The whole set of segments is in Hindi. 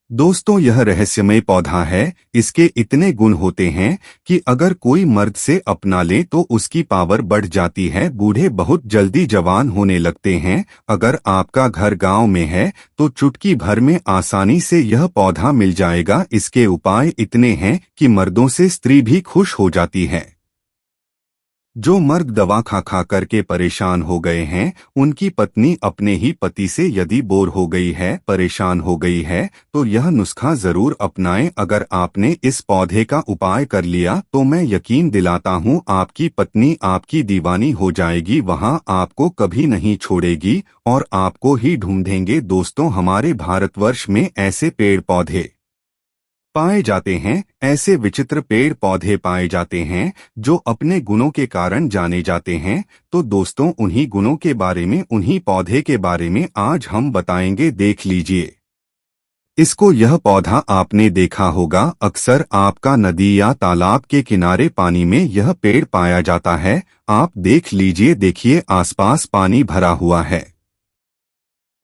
दोस्तों, यह रहस्यमय पौधा है। इसके इतने गुण होते हैं कि अगर कोई मर्द से अपना ले तो उसकी पावर बढ़ जाती है। बूढ़े बहुत जल्दी जवान होने लगते हैं। अगर आपका घर गांव में है तो चुटकी भर में आसानी से यह पौधा मिल जाएगा। इसके उपाय इतने हैं कि मर्दों से स्त्री भी खुश हो जाती है। जो मर्द दवा खा खा करके परेशान हो गए हैं, उनकी पत्नी अपने ही पति से यदि बोर हो गई है, परेशान हो गई है, तो यह नुस्खा जरूर अपनाएं। अगर आपने इस पौधे का उपाय कर लिया तो मैं यकीन दिलाता हूँ आपकी पत्नी आपकी दीवानी हो जाएगी। वहाँ आपको कभी नहीं छोड़ेगी और आपको ही ढूंढेंगे। दोस्तों, हमारे भारतवर्ष में ऐसे पेड़ पौधे पाए जाते हैं, ऐसे विचित्र पेड़ पौधे पाए जाते हैं जो अपने गुणों के कारण जाने जाते हैं। तो दोस्तों, उन्हीं गुणों के बारे में, उन्हीं पौधे के बारे में आज हम बताएंगे। देख लीजिए इसको। यह पौधा आपने देखा होगा, अक्सर आपका नदी या तालाब के किनारे पानी में यह पेड़ पाया जाता है। आप देख लीजिए, देखिए आसपास पानी भरा हुआ है,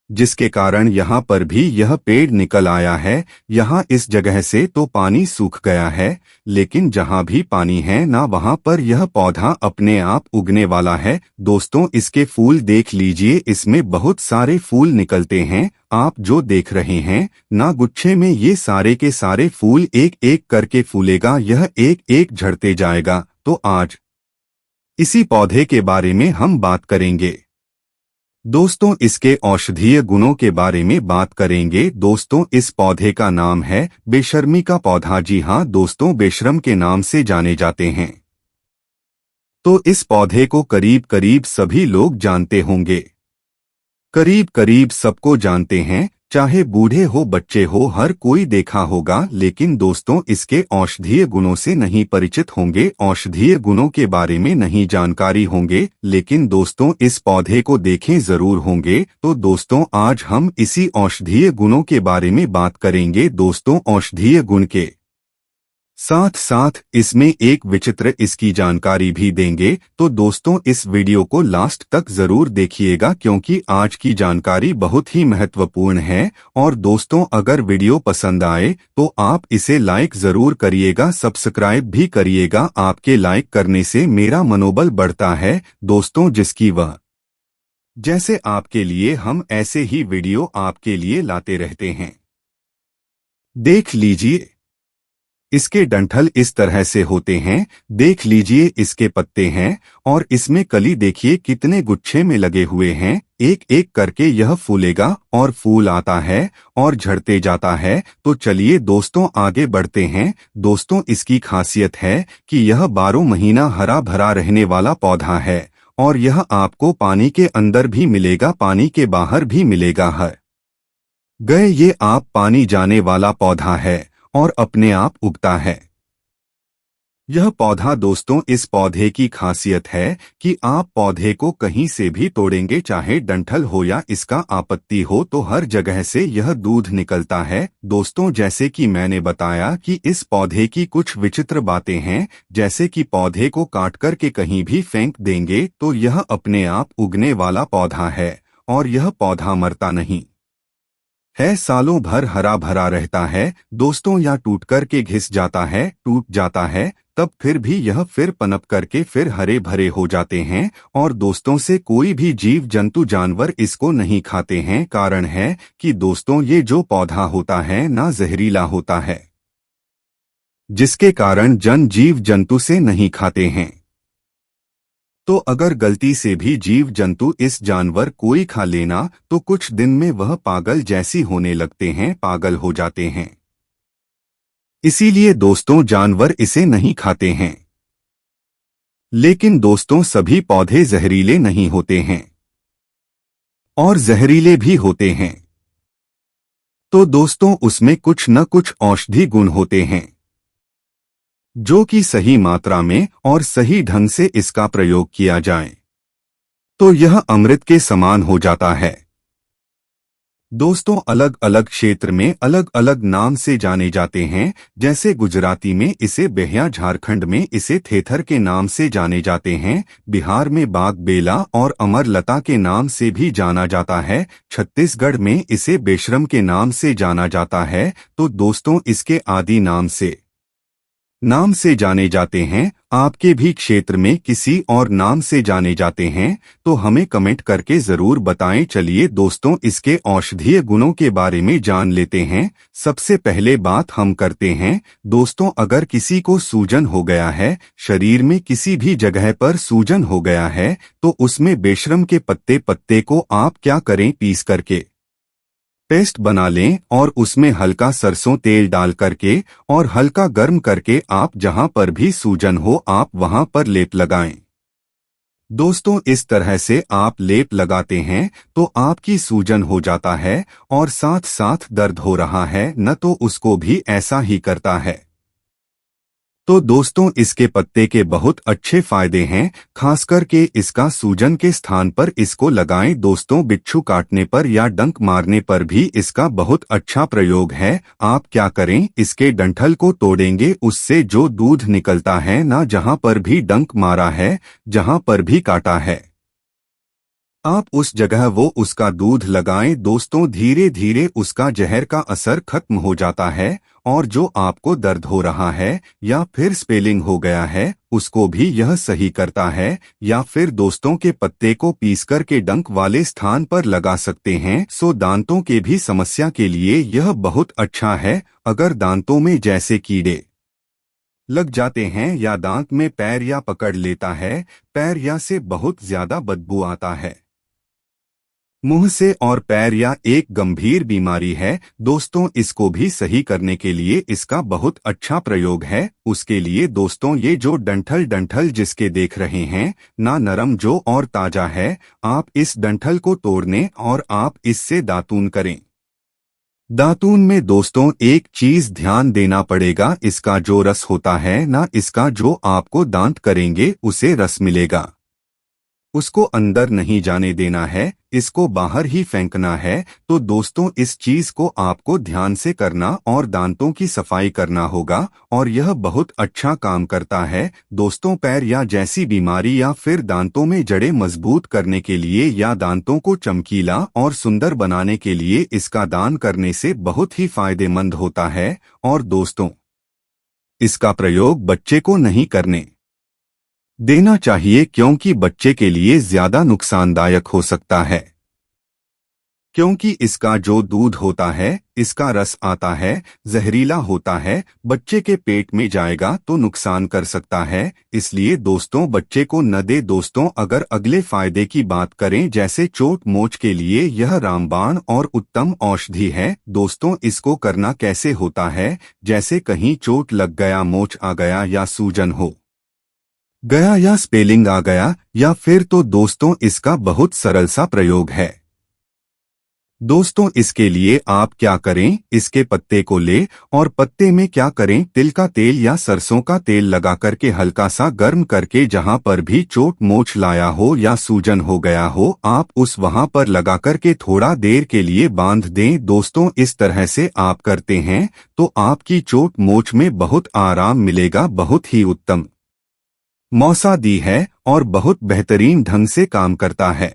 जिसके कारण यहाँ पर भी यह पेड़ निकल आया है। यहाँ इस जगह से तो पानी सूख गया है, लेकिन जहाँ भी पानी है ना, वहाँ पर यह पौधा अपने आप उगने वाला है। दोस्तों, इसके फूल देख लीजिए, इसमें बहुत सारे फूल निकलते हैं। आप जो देख रहे हैं ना, गुच्छे में ये सारे के सारे फूल एक एक करके फूलेगा, यह एक एक झड़ते जाएगा। तो आज इसी पौधे के बारे में हम बात करेंगे। दोस्तों, इसके औषधीय गुणों के बारे में बात करेंगे। दोस्तों, इस पौधे का नाम है बेशर्मी का पौधा। जी हाँ दोस्तों, बेशर्म के नाम से जाने जाते हैं। तो इस पौधे को करीब करीब सभी लोग जानते होंगे, करीब करीब सबको जानते हैं, चाहे बूढ़े हो बच्चे हो, हर कोई देखा होगा। लेकिन दोस्तों, इसके औषधीय गुणों से नहीं परिचित होंगे, औषधीय गुणों के बारे में नहीं जानकारी होंगे। लेकिन दोस्तों, इस पौधे को देखें जरूर होंगे। तो दोस्तों, आज हम इसी औषधीय गुणों के बारे में बात करेंगे। दोस्तों, औषधीय गुण के साथ साथ इसमें एक विचित्र इसकी जानकारी भी देंगे। तो दोस्तों, इस वीडियो को लास्ट तक जरूर देखिएगा, क्योंकि आज की जानकारी बहुत ही महत्वपूर्ण है। और दोस्तों, अगर वीडियो पसंद आए तो आप इसे लाइक जरूर करिएगा, सब्सक्राइब भी करिएगा। आपके लाइक करने से मेरा मनोबल बढ़ता है दोस्तों, जिसकी वह जैसे आपके लिए हम ऐसे ही वीडियो आपके लिए लाते रहते हैं। देख लीजिए, इसके डंठल इस तरह से होते हैं। देख लीजिए, इसके पत्ते हैं और इसमें कली देखिए कितने गुच्छे में लगे हुए हैं। एक एक करके यह फूलेगा और फूल आता है और झड़ते जाता है। तो चलिए दोस्तों, आगे बढ़ते हैं। दोस्तों, इसकी खासियत है कि यह 12 महीना हरा भरा रहने वाला पौधा है और यह आपको पानी के अंदर भी मिलेगा, पानी के बाहर भी मिलेगा। है गए ये आप पानी जाने वाला पौधा है और अपने आप उगता है यह पौधा। दोस्तों, इस पौधे की खासियत है कि आप पौधे को कहीं से भी तोड़ेंगे, चाहे डंठल हो या इसका आपत्ति हो, तो हर जगह से यह दूध निकलता है। दोस्तों, जैसे कि मैंने बताया कि इस पौधे की कुछ विचित्र बातें हैं, जैसे कि पौधे को काट कर के कहीं भी फेंक देंगे तो यह अपने आप उगने वाला पौधा है और यह पौधा मरता नहीं है, सालों भर हरा भरा रहता है। दोस्तों, या टूट कर के घिस जाता है, टूट जाता है, तब फिर भी यह फिर पनप करके फिर हरे भरे हो जाते हैं। और दोस्तों, से कोई भी जीव जंतु जानवर इसको नहीं खाते हैं। कारण है कि दोस्तों, ये जो पौधा होता है ना, जहरीला होता है, जिसके कारण जीव जंतु से नहीं खाते हैं। तो अगर गलती से भी जीव जंतु इस जानवर कोई खा लेना तो कुछ दिन में वह पागल जैसी होने लगते हैं, पागल हो जाते हैं। इसीलिए दोस्तों, जानवर इसे नहीं खाते हैं। लेकिन दोस्तों, सभी पौधे जहरीले नहीं होते हैं और जहरीले भी होते हैं। तो दोस्तों, उसमें कुछ न कुछ औषधि गुण होते हैं, जो कि सही मात्रा में और सही ढंग से इसका प्रयोग किया जाए तो यह अमृत के समान हो जाता है। दोस्तों अलग अलग क्षेत्र में अलग अलग नाम से जाने जाते हैं। जैसे गुजराती में इसे बेहिया, झारखंड में इसे थेथर के नाम से जाने जाते हैं, बिहार में बाग बेला और अमरलता के नाम से भी जाना जाता है, छत्तीसगढ़ में इसे बेशरम के नाम से जाना जाता है। तो दोस्तों इसके आदि नाम से जाने जाते हैं। आपके भी क्षेत्र में किसी और नाम से जाने जाते हैं तो हमें कमेंट करके जरूर बताएं। चलिए दोस्तों इसके औषधीय गुणों के बारे में जान लेते हैं। सबसे पहले बात हम करते हैं दोस्तों, अगर किसी को सूजन हो गया है, शरीर में किसी भी जगह पर सूजन हो गया है, तो उसमें बेशरम के पत्ते को आप क्या करें, पीस करके पेस्ट बना लें और उसमें हल्का सरसों तेल डाल करके और हल्का गर्म करके आप जहां पर भी सूजन हो आप वहां पर लेप लगाएं। दोस्तों इस तरह से आप लेप लगाते हैं तो आपकी सूजन हो जाता है और साथ साथ दर्द हो रहा है न तो उसको भी ऐसा ही करता है। तो दोस्तों इसके पत्ते के बहुत अच्छे फायदे हैं, खासकर के इसका सूजन के स्थान पर इसको लगाएं। दोस्तों बिच्छू काटने पर या डंक मारने पर भी इसका बहुत अच्छा प्रयोग है। आप क्या करें, इसके डंठल को तोड़ेंगे, उससे जो दूध निकलता है ना, जहां पर भी डंक मारा है, जहां पर भी काटा है, आप उस जगह वो उसका दूध लगाएं। दोस्तों धीरे धीरे उसका जहर का असर खत्म हो जाता है और जो आपको दर्द हो रहा है या फिर स्पेलिंग हो गया है उसको भी यह सही करता है। या फिर दोस्तों के पत्ते को पीसकर के डंक वाले स्थान पर लगा सकते हैं। सो दांतों के भी समस्या के लिए यह बहुत अच्छा है। अगर दांतों में जैसे कीड़े लग जाते हैं या दांत में पैर या पकड़ लेता है, पैर या से बहुत ज्यादा बदबू आता है, मुंह से और पैर या एक गंभीर बीमारी है, दोस्तों इसको भी सही करने के लिए इसका बहुत अच्छा प्रयोग है। उसके लिए दोस्तों ये जो डंठल जिसके देख रहे हैं ना, नरम जो और ताजा है, आप इस डंठल को तोड़ने और आप इससे दातून करें। दातून में दोस्तों एक चीज ध्यान देना पड़ेगा, इसका जो रस होता है ना, इसका जो आपको दांत करेंगे उसे रस मिलेगा, उसको अंदर नहीं जाने देना है, इसको बाहर ही फेंकना है। तो दोस्तों इस चीज को आपको ध्यान से करना और दांतों की सफाई करना होगा और यह बहुत अच्छा काम करता है। दोस्तों पैर या जैसी बीमारी या फिर दांतों में जड़ें मजबूत करने के लिए या दांतों को चमकीला और सुंदर बनाने के लिए इसका दान करने से बहुत ही फायदेमंद होता है। और दोस्तों इसका प्रयोग बच्चे को नहीं करने देना चाहिए, क्योंकि बच्चे के लिए ज्यादा नुकसानदायक हो सकता है, क्योंकि इसका जो दूध होता है, इसका रस आता है, जहरीला होता है, बच्चे के पेट में जाएगा तो नुकसान कर सकता है। इसलिए दोस्तों बच्चे को न दे। दोस्तों अगर अगले फायदे की बात करें, जैसे चोट मोच के लिए यह रामबाण और उत्तम औषधि है। दोस्तों इसको करना कैसे होता है, जैसे कहीं चोट लग गया, मोच आ गया या सूजन हो गया या स्पेलिंग आ गया या फिर, तो दोस्तों इसका बहुत सरल सा प्रयोग है। दोस्तों इसके लिए आप क्या करें, इसके पत्ते को ले और पत्ते में क्या करें, तिल का तेल या सरसों का तेल लगा करके हल्का सा गर्म करके जहां पर भी चोट मोच लाया हो या सूजन हो गया हो, आप उस वहां पर लगा करके थोड़ा देर के लिए बांध दें। दोस्तों इस तरह से आप करते हैं तो आपकी चोट मोच में बहुत आराम मिलेगा। बहुत ही उत्तम मौसा दी है और बहुत बेहतरीन ढंग से काम करता है।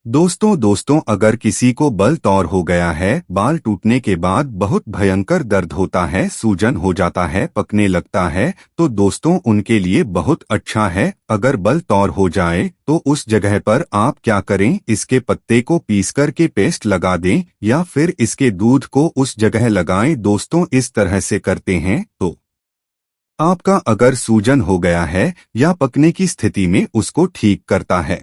दोस्तों अगर किसी को बल तौर हो गया है, बाल टूटने के बाद बहुत भयंकर दर्द होता है, सूजन हो जाता है, पकने लगता है, तो दोस्तों उनके लिए बहुत अच्छा है। अगर बल तौर हो जाए तो उस जगह पर आप क्या करें, इसके पत्ते को पीस कर के पेस्ट लगा दें या फिर इसके दूध को उस जगह लगाएं। दोस्तों इस तरह से करते हैं तो आपका अगर सूजन हो गया है या पकने की स्थिति में उसको ठीक करता है,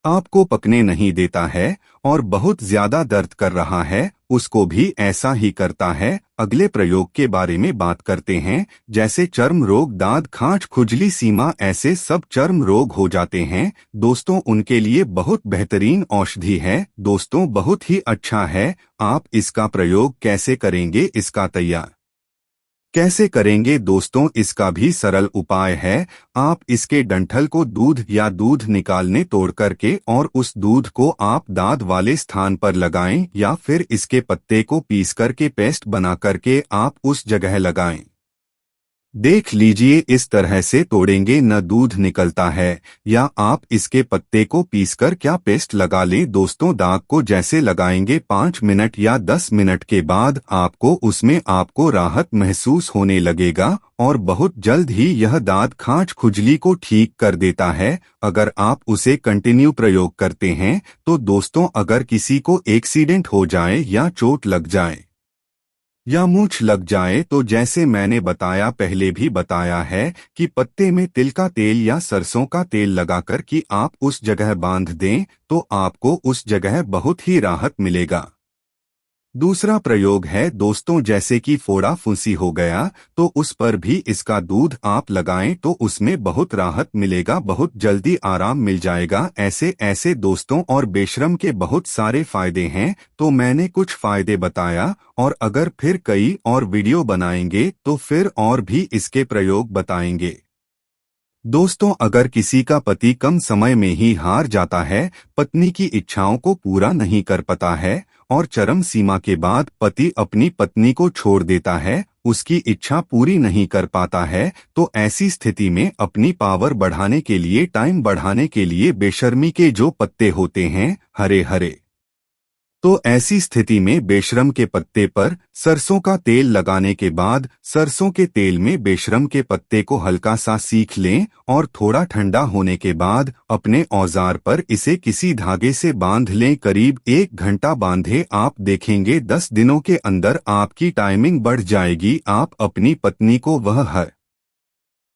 आपको पकने नहीं देता है और बहुत ज्यादा दर्द कर रहा है, उसको भी ऐसा ही करता है। अगले प्रयोग के बारे में बात करते हैं, जैसे चर्म रोग, दाद, खांच, खुजली, सीमा, ऐसे सब चर्म रोग हो जाते हैं। दोस्तों उनके लिए बहुत बेहतरीन औषधि है। दोस्तों बहुत ही अच्छा है। आप इसका प्रयोग कैसे करेंगे, इसका तैयार कैसे करेंगे दोस्तों, इसका भी सरल उपाय है। आप इसके डंठल को दूध या दूध निकालने तोड़ करके और उस दूध को आप दाद वाले स्थान पर लगाएं या फिर इसके पत्ते को पीस करके पेस्ट बना करके आप उस जगह लगाएं। देख लीजिए, इस तरह से तोड़ेंगे न दूध निकलता है। या आप इसके पत्ते को पीसकर क्या पेस्ट लगा लें दोस्तों। दाग को जैसे लगाएंगे 5 मिनट या 10 मिनट के बाद आपको राहत महसूस होने लगेगा और बहुत जल्द ही यह दाद खांच खुजली को ठीक कर देता है। अगर आप उसे कंटिन्यू प्रयोग करते हैं तो दोस्तों, अगर किसी को एक्सीडेंट हो जाए या चोट लग जाए या मूंछ लग जाए तो जैसे मैंने बताया, पहले भी बताया है कि पत्ते में तिल का तेल या सरसों का तेल लगाकर कि आप उस जगह बांध दें तो आपको उस जगह बहुत ही राहत मिलेगा। दूसरा प्रयोग है दोस्तों, जैसे कि फोड़ा फुंसी हो गया तो उस पर भी इसका दूध आप लगाएं तो उसमें बहुत राहत मिलेगा, बहुत जल्दी आराम मिल जाएगा। ऐसे ऐसे दोस्तों और बेशरम के बहुत सारे फायदे हैं, तो मैंने कुछ फायदे बताया और अगर फिर कई और वीडियो बनाएंगे तो फिर और भी इसके प्रयोग बताएंगे। दोस्तों, अगर किसी का पति कम समय में ही हार जाता है, पत्नी की इच्छाओं को पूरा नहीं कर पाता है और चरम सीमा के बाद पति अपनी पत्नी को छोड़ देता है, उसकी इच्छा पूरी नहीं कर पाता है, तो ऐसी स्थिति में अपनी पावर बढ़ाने के लिए, टाइम बढ़ाने के लिए बेशर्मी के जो पत्ते होते हैं हरे हरे, तो ऐसी स्थिति में बेशरम के पत्ते पर सरसों का तेल लगाने के बाद सरसों के तेल में बेशरम के पत्ते को हल्का सा सीख लें और थोड़ा ठंडा होने के बाद अपने औजार पर इसे किसी धागे से बांध लें। करीब 1 घंटा बांधे, आप देखेंगे 10 दिनों के अंदर आपकी टाइमिंग बढ़ जाएगी। आप अपनी पत्नी को वह हर